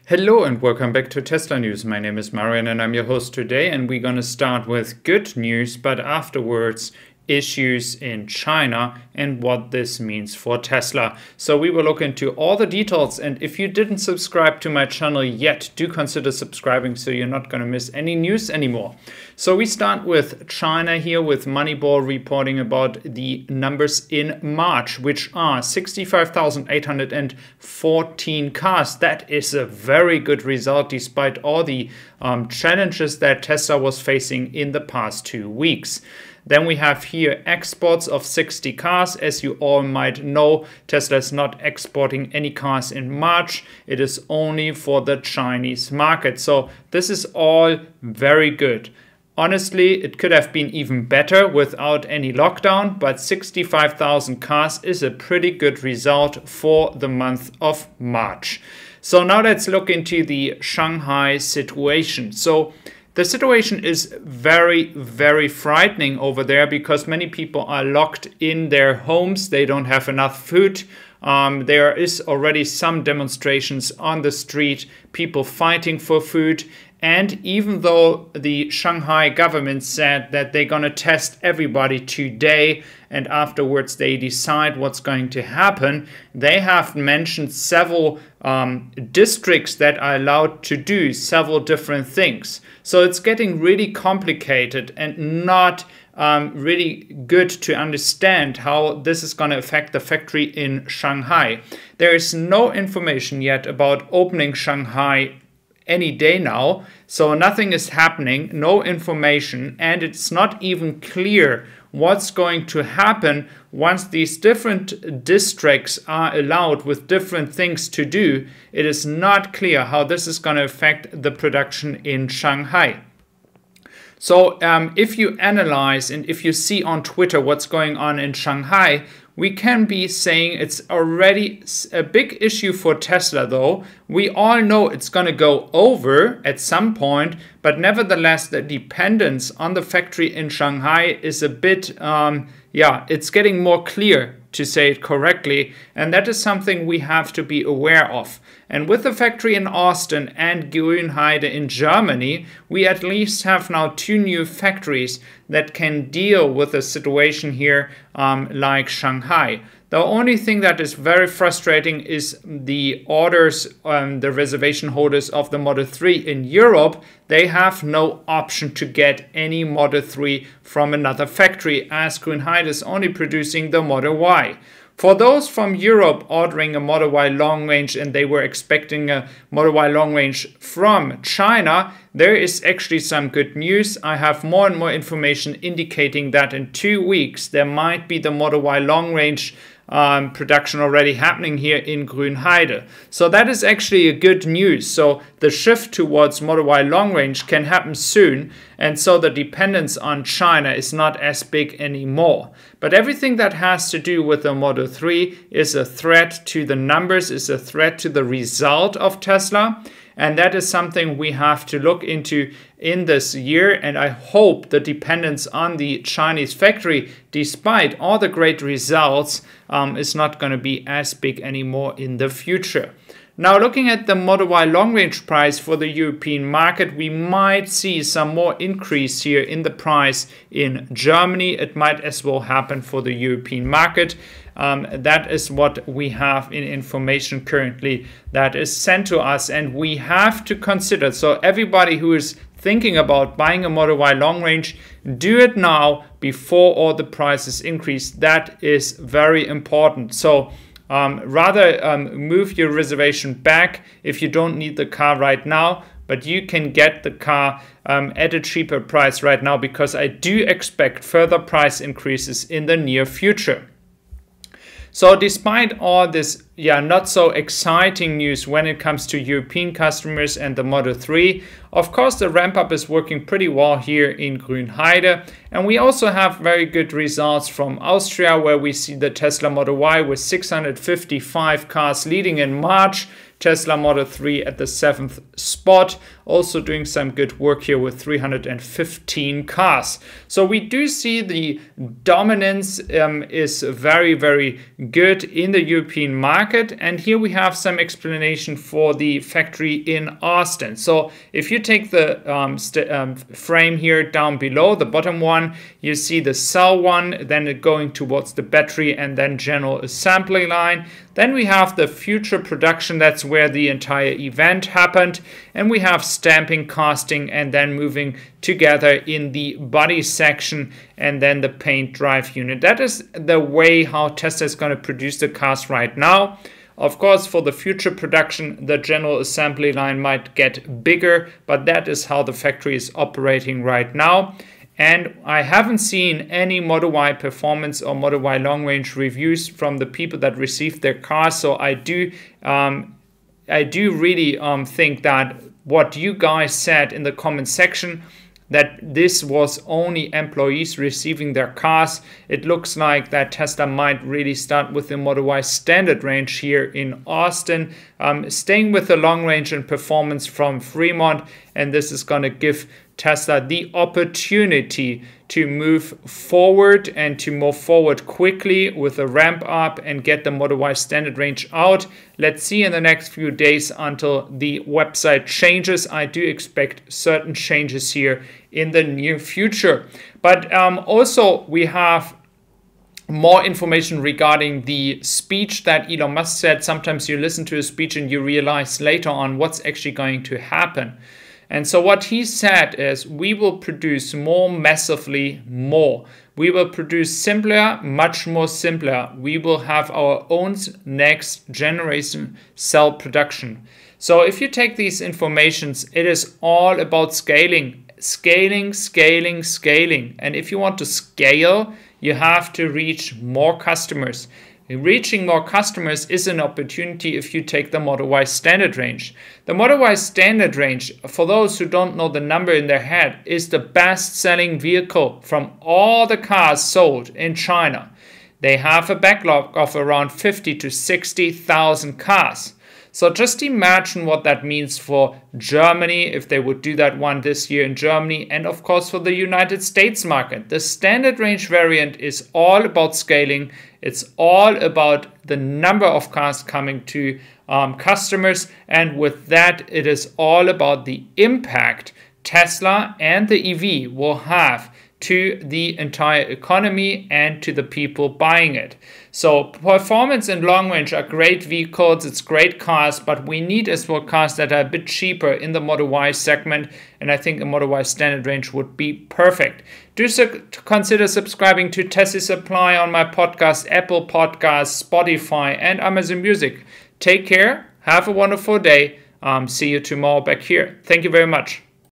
Hello and welcome back to Tesla News. My name is Marian and I'm your host today, and we're going to start with good news, but afterwards issues in China and what this means for Tesla. So we will look into all the details, and if you didn't subscribe to my channel yet, do consider subscribing so you're not going to miss any news anymore. So we start with China here, with Moneyball reporting about the numbers in March, which are 65,814 cars. That is a very good result despite all the challenges that Tesla was facing in the past 2 weeks. Then we have here exports of 60 cars. As you all might know, Tesla is not exporting any cars in March. It is only for the Chinese market. So this is all very good. Honestly, it could have been even better without any lockdown, but 65,000 cars is a pretty good result for the month of March. So now let's look into the Shanghai situation. So the situation is very, very frightening over there because many people are locked in their homes. They don't have enough food. There is already some demonstrations on the street, people fighting for food. And even though the Shanghai government said that they're going to test everybody today and afterwards they decide what's going to happen, they have mentioned several districts that are allowed to do several different things. So it's getting really complicated and not really good to understand how this is going to affect the factory in Shanghai. There is no information yet about opening Shanghai any day now, so nothing is happening, no information, and it's not even clear what's going to happen once these different districts are allowed with different things to do. It is not clear how this is going to affect the production in Shanghai. So if you analyze and if you see on Twitter what's going on in Shanghai, we can be saying it's already a big issue for Tesla, though. We all know it's going to go over at some point, but nevertheless, the dependence on the factory in Shanghai is a bit, it's getting more clear, to say it correctly, and that is something we have to be aware of. And with the factory in Austin and Grünheide in Germany, we at least have now 2 new factories that can deal with the situation here like Shanghai. The only thing that is very frustrating is the orders, the reservation holders of the Model 3 in Europe. They have no option to get any Model 3 from another factory, as Grünheide is only producing the Model Y. For those from Europe ordering a Model Y long range and they were expecting a Model Y long range from China, there is actually some good news. I have more and more information indicating that in 2 weeks there might be the Model Y long range production already happening here in Grünheide. So that is actually a good news. So the shift towards Model Y long range can happen soon, and so the dependence on China is not as big anymore. But everything that has to do with the Model 3 is a threat to the numbers, is a threat to the result of Tesla. And that is something we have to look into in this year. And I hope the dependence on the Chinese factory, despite all the great results, is not going to be as big anymore in the future. Now, looking at the Model Y long-range price for the European market, we might see some more increase here in the price in Germany. It might as well happen for the European market. That is what we have in information currently that is sent to us, and we have to consider. So everybody who is thinking about buying a Model Y long range, do it now before all the prices increase. That is very important. So rather move your reservation back if you don't need the car right now, but you can get the car at a cheaper price right now, because I do expect further price increases in the near future. So despite all this, not so exciting news when it comes to European customers and the Model 3, of course the ramp up is working pretty well here in Grünheide. And we also have very good results from Austria, where we see the Tesla Model Y with 655 cars leading in March Tesla Model 3 at the 7th spot, also doing some good work here with 315 cars. So we do see the dominance is very, very good in the European market. And here we have some explanation for the factory in Austin. So if you take the frame here down below, the bottom one, you see the cell one, then going towards the battery and then general assembly line. Then we have the future production, that's where the entire event happened. And we have stamping, casting, and then moving together in the body section and then the paint drive unit. That is the way how Tesla is going to produce the cars right now. Of course, for the future production, the general assembly line might get bigger, but that is how the factory is operating right now. And I haven't seen any Model Y performance or Model Y long range reviews from the people that received their cars. So I do really think that what you guys said in the comment section, that this was only employees receiving their cars. It looks like that Tesla might really start with the Model Y standard range here in Austin, staying with the long range and performance from Fremont. And this is going to give Tesla the opportunity to move forward and to move forward quickly with a ramp up and get the Model Y standard range out. Let's see in the next few days until the website changes. I do expect certain changes here in the near future. But also we have more information regarding the speech that Elon Musk said. Sometimes you listen to a speech and you realize later on what's actually going to happen. And so what he said is, we will produce more massively more. We will produce simpler, much more simpler. We will have our own next generation cell production. So if you take these informations, it is all about scaling. Scaling, scaling, scaling. And if you want to scale, you have to reach more customers. Reaching more customers is an opportunity if you take the Model Y standard range. The Model Y standard range, for those who don't know the number in their head, is the best-selling vehicle from all the cars sold in China. They have a backlog of around 50 to 60,000 cars. So just imagine what that means for Germany, if they would do that one this year in Germany, and of course for the United States market. The standard range variant is all about scaling. It's all about the number of cars coming to customers. And with that, it is all about the impact Tesla and the EV will have to the entire economy and to the people buying it. So performance and long range are great vehicles, it's great cars, but we need as well cars that are a bit cheaper in the Model Y segment, and I think a Model Y standard range would be perfect. Do consider subscribing to Tesla Supply on my podcast, Apple Podcasts, Spotify, and Amazon Music. Take care, have a wonderful day. See you tomorrow back here. Thank you very much.